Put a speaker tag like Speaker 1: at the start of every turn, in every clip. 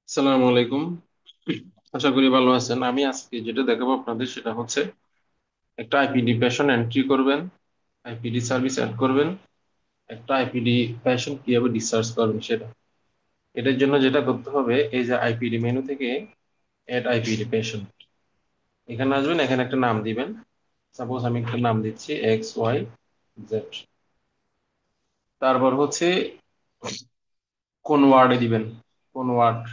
Speaker 1: আসসালামু আলাইকুম। আশা করি ভালো আছেন। আমি আজকে যেটা দেখাবো আপনাদের সেটা হচ্ছে একটা আইপিডি প্যাশন এন্ট্রি করবেন, আইপিডি সার্ভিস অ্যাড করবেন, একটা আইপিডি প্যাশন কিভাবে ডিসচার্জ করবেন সেটা। এটার জন্য যেটা করতে হবে, এই যে আইপিডি মেনু থেকে অ্যাড আইপিডি প্যাশন, এখানে আসবেন, এখানে একটা নাম দিবেন। সাপোজ আমি একটা নাম দিচ্ছি XYZ। তারপর হচ্ছে কোন ওয়ার্ডে দিবেন, কোন ওয়ার্ড,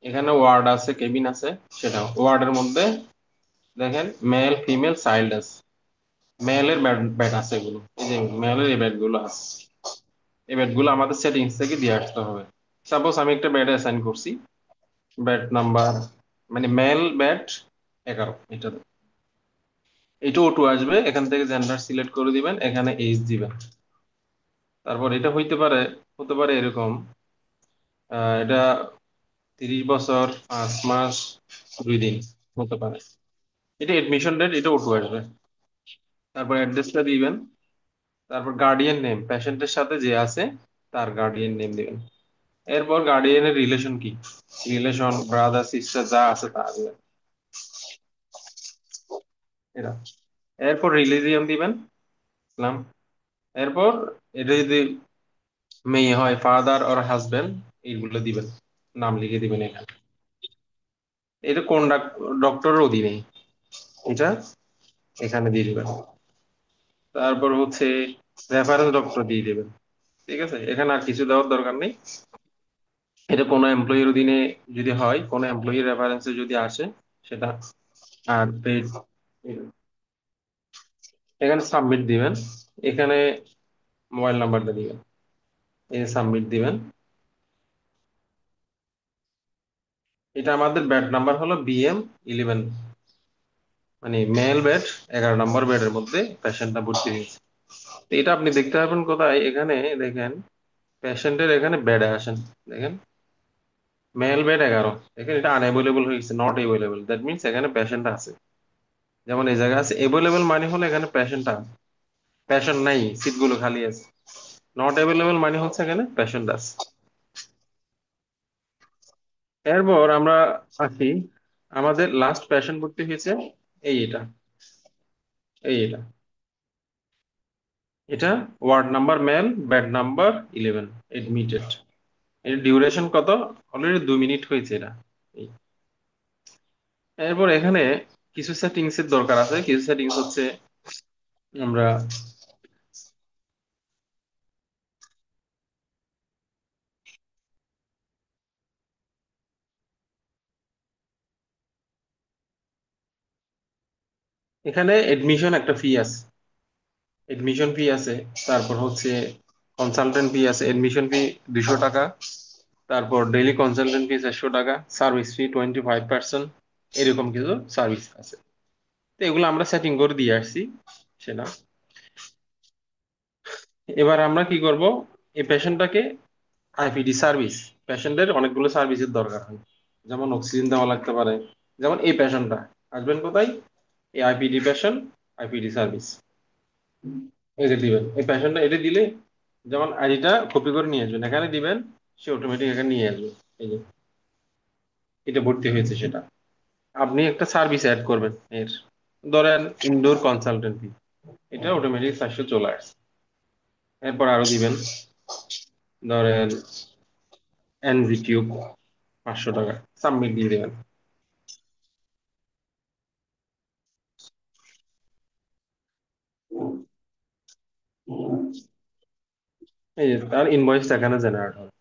Speaker 1: এখানে ওয়ার্ড আছে, কেবিন আছে, সেটা ওয়ার্ডের মধ্যে দেখেন মেল ফিমেল চাইল্ড আছে, মেলের ব্যাট ব্যাট আছে, এগুলো এই যে মেলের এই ব্যাট গুলো আছে, এই ব্যাট গুলো আমাদের সেটিংস থেকে দিয়ে আসতে হবে। সাপোজ আমি একটা ব্যাট অ্যাসাইন করছি, ব্যাট নাম্বার, মানে মেল ব্যাট 11, এটা O2 আসবে। এখান থেকে জেন্ডার সিলেক্ট করে দিবেন, এখানে এজ দিবেন। তারপর এটা হতে পারে এরকম, এটা 30 বছর 5 মাস 2 দিন হতে পারে। এটা এডমিশন ডেট, এটা O2 আসবে। তারপর অ্যাড্রেসটা দিবেন। তারপর গার্ডিয়ান নেম, পেশেন্টের সাথে যে আছে তার গার্ডিয়ান নেম দিবেন। এরপর গার্ডিয়ানের রিলেশন কি, রিলেশন ব্রাদার সিস্টার যা আছে তা দিবেন, এরা। এরপর রিলিজিয়ন দিবেন, ইসলাম। এরপর এটা যদি মেয়ে হয়, ফাদার অর হাজবেন্ড, এইগুলো দিবেন, নাম লিখে দিবেন এখানে। এটা কোন ডক্টরের অধীনে, এটা এখানে দিয়ে দিবেন। তারপর হচ্ছে রেফারেন্স ডক্টর দিয়ে দিবেন। ঠিক আছে, এখানে আর কিছু দেওয়ার দরকার নেই। এটা কোনো এমপ্লয়ির অধীনে যদি হয়, কোনো এমপ্লয়ির রেফারেন্সে যদি আসে সেটা। আর পেড, এখানে সাবমিট দিবেন, এখানে মোবাইল নাম্বারটা দিবেন, এই সাবমিট দিবেন। এটা আমাদের ব্যাড নাম্বার হলো BM11, মানে মেল বেড, 11 নম্বর বেডের মধ্যে পেশেন্টটা ভর্তি হয়েছে। তো এটা আপনি দেখতে পাবেন কোথায়, এখানে দেখেন, পেশেন্টের এখানে বেডে আসেন, দেখেন মেল বেড 11, দেখেন এটা আনএভেলেবল হয়েছে, নট অ্যাভেলেবল, দ্যাট মিনস এখানে পেশেন্ট আছে। যেমন এই জায়গায় আছে অ্যাভেলেবল, মানে হলো এখানে পেশেন্ট আছে, পেশেন্ট নাই, সিট গুলো খালি আছে। নট অ্যাভেলেবল মানে হচ্ছে এখানে পেশেন্ট আছে। এরপর আমরা আসি, আমাদের লাস্ট পেশেন্ট ভর্তি হয়েছে এই এটা, এটা এটা ward number male, bed number 11, admitted. এর ডিউরেশন কত, অলরেডি 2 মিনিট হয়েছে এটা। এই। এরপর এখানে কিছু সেটিংস এর দরকার আছে, কিছু সেটিংস হচ্ছে আমরা এখানে এডমিশন একটা ফি আছে, এডমিশন ফি আছে। তারপর হচ্ছে কনসালটেন্ট ফি আছে, এডমিশন ফি 200 টাকা। তারপর ডেইলি কনসালটেন্ট ফি 400 টাকা, সার্ভিস ফি 25%, এরকম কিছু সার্ভিস আছে। তো এগুলো আমরা সেটিং করে দিয়ে আসছি সেটা। এবার আমরা কি করব, এই পেশেন্টটাকে আইপিডি সার্ভিস, পেশেন্টের অনেকগুলো সার্ভিসের দরকার হয়, যেমন অক্সিজেন দেওয়া লাগতে পারে। যেমন এই পেশেন্টটা আসবেন কোথায়, এই আইপিডি পেশেন্ট, আইপিডি সার্ভিস, এই যে দিবেন এই পেশেন্টটা, এটা দিলে যেমন আইডিটা কপি করে নিয়ে আসবেন, এখানে দিবেন, সে অটোমেটিক এখানে নিয়ে আসবে। এই যে এটা ভর্তি হয়েছে সেটা। আপনি একটা সার্ভিস অ্যাড করবেন এর, ধরেন ইনডোর কনসালটেন্ট, এটা অটোমেটিক 400 চলে আসছে। এরপর আরো দিবেন, ধরেন এনজি টিউব 500 টাকা, সাবমিট দিয়ে দেবেন। এই যে তার ইনভয়েসটা এখানে জেনারেট হবে।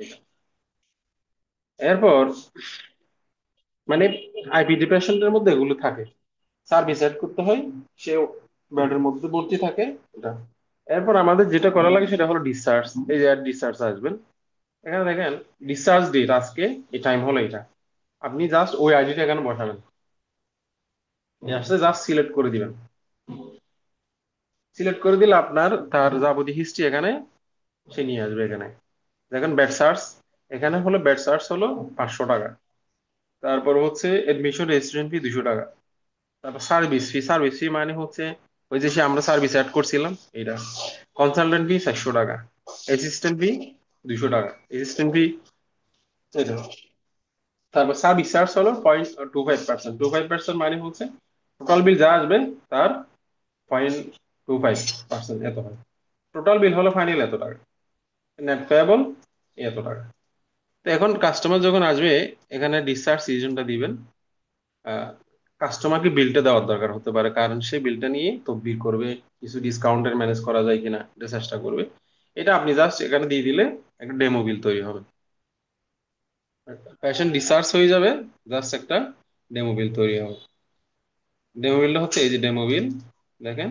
Speaker 1: এটা। এরপর মানে আইপিডি পেশেন্টের মধ্যে এগুলো থাকে, সার্ভিস অ্যাড করতে হয়, সে বেডের মধ্যে ভর্তি থাকে, এটা। এরপর আমাদের যেটা করা লাগে সেটা হলো ডিসচার্জ। এই যে ডিসচার্জ আসবেন, এখানে দেখেন ডিসচার্জ ডেট আজকে, এই টাইম হলো এটা। আপনি জাস্ট ওই আইডিটা এখানে বসাবেন, জাস্ট সিলেক্ট করে দিবেন। সিলেক্ট করে দিলে আপনার তার যাবতীয় হিস্ট্রি এখানে সে নিয়ে আসবে। এখানে দেখেন বেড চার্জ, এখানে হলো বেড চার্জ হলো 500 টাকা। তারপর হচ্ছে এডমিশন রেজিস্ট্রেশন ফি 200 টাকা। তারপর সার্ভিস ফি মানে হচ্ছে ওই যে সে আমরা সার্ভিস অ্যাড করছিলাম এইটা। কনসালটেন্ট ফি 400 টাকা, অ্যাসিস্ট্যান্ট ফি 200 টাকা, অ্যাসিস্ট্যান্ট ফি এটা। তারপর সার্ভিস চার্জ হলো 0.25%। 25% মানে হচ্ছে টোটাল বিল যা আসবে তার 0.25% এত হয়। টোটাল বিল হলো ফাইনাল এত টাকা, নেট পেয়েবল এত টাকা। তো এখন কাস্টমার যখন আসবে এখানে ডিসচার্জ সিজনটা দিবেন। কাস্টমারকে বিলটা দেওয়ার দরকার হতে পারে, কারণ সে বিলটা নিয়ে তদবির করবে, কিছু ডিসকাউন্টের ম্যানেজ করা যায় কিনা এটা চেষ্টা করবে। এটা আপনি জাস্ট এখানে দিয়ে দিলে একটা ডেমো বিল তৈরি হবে। পেশেন্ট ডিসচার্জ হয়ে যাবে, জাস্ট একটা ডেমো বিল তৈরি হবে। ডেমো বিলটা হচ্ছে এই যে ডেমো বিল, দেখেন।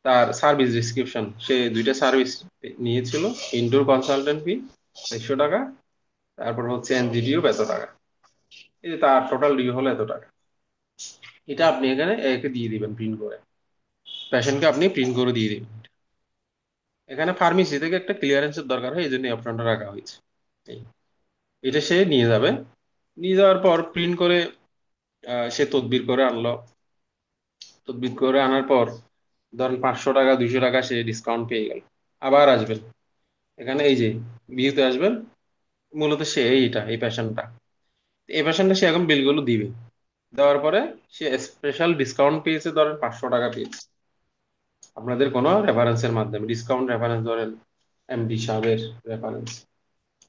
Speaker 1: তার সার্ভিস ডিসক্রিপশন, সে দুইটা সার্ভিস নিয়েছিল। ইনডোর কনসালটেন্ট ফি 100 টাকা, তারপর হচ্ছে এনজিডিও এত টাকা। এই যে তার টোটাল ডিউ হলো এত টাকা। এটা আপনি এখানে একে দিয়ে দিবেন প্রিন্ট করে, পেশেন্টকে আপনি প্রিন্ট করে দিয়ে দিবেন। এখানে ফার্মেসি থেকে একটা ক্লিয়ারেন্সের দরকার হয়, এই জন্য অপশনটা রাখা হয়েছে। এই, এটা সে নিয়ে যাবে। নিয়ে যাওয়ার পর প্রিন্ট করে সে তদবির করে আনলো। তদবির করে আনার পর ধরেন 500 টাকা 200 টাকা সে ডিসকাউন্ট পেয়ে গেল। আবার আসবেন এখানে, এই যে বিয়েতে আসবেন। মূলত সে এইটা এই পেশেন্টটা, এই পেশেন্টটা সে এখন বিলগুলো দিবে। দেওয়ার পরে সে স্পেশাল ডিসকাউন্ট পেয়েছে, ধরেন 500 টাকা পেয়েছে আপনাদের কোনো রেফারেন্সের মাধ্যমে। ডিসকাউন্ট রেফারেন্স ধরেন এমডি সাহেবের রেফারেন্স,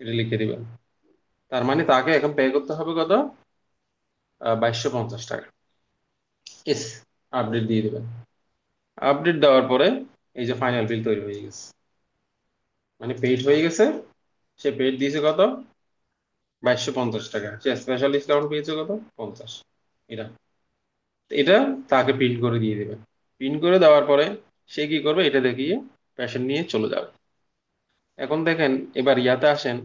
Speaker 1: এটা লিখে দিবেন। তার মানে তাকে এখন পে করতে হবে কত? 2250 টাকা। ইস, আপডেট দিয়ে দিবেন। আপডেট দেওয়ার পরে এই যে ফাইনাল বিল তৈরি হয়ে গেছে, মানে পেইড হয়ে গেছে। সে পেইড দিয়েছে কত? 2250 টাকা। সে স্পেশাল ডিসকাউন্ট পেয়েছে কত? 50। এটা এটা তাকে প্রিন্ট করে দিয়ে দিবেন। প্রিন্ট করে দেওয়ার পরে সে কি করবে? এটা দেখিয়ে পেশেন্ট নিয়ে চলে যাবে। এখন দেখেন, এবার ইয়াতে আসেন,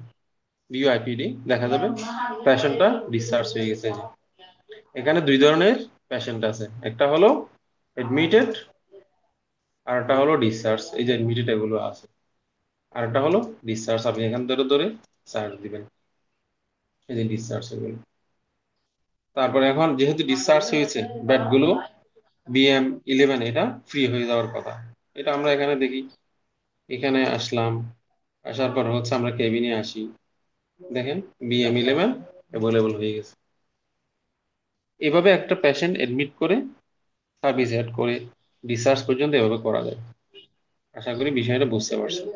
Speaker 1: ভিউআইপিডি দেখা যাবে পেশেন্টটা ডিসচার্জ হয়ে গেছে। যে এখানে দুই ধরনের পেশেন্ট আছে, একটা হলো এডমিটেড আর একটা হলো ডিসচার্জ। এই যে এডমিটেড এগুলো আছে, আর একটা হলো ডিসচার্জ। আপনি এখান ধরে ধরে চার্জ দিবেন, এই যে ডিসচার্জ এগুলো। তারপরে এখন যেহেতু ডিসচার্জ হয়েছে, বেডগুলো BM11 এটা ফ্রি হয়ে যাওয়ার কথা। এটা আমরা এখানে দেখি। এখানে আসলাম, আসার পর হচ্ছে আমরা কেবিনে আসি, দেখেন BM11 অ্যাভেলেবল হয়ে গেছে। এভাবে একটা পেশেন্ট এডমিট করে সার্ভিস অ্যাড করে ডিসচার্জ পর্যন্ত এভাবে করা যায়। আশা করি বিষয়টা বুঝতে পারছেন।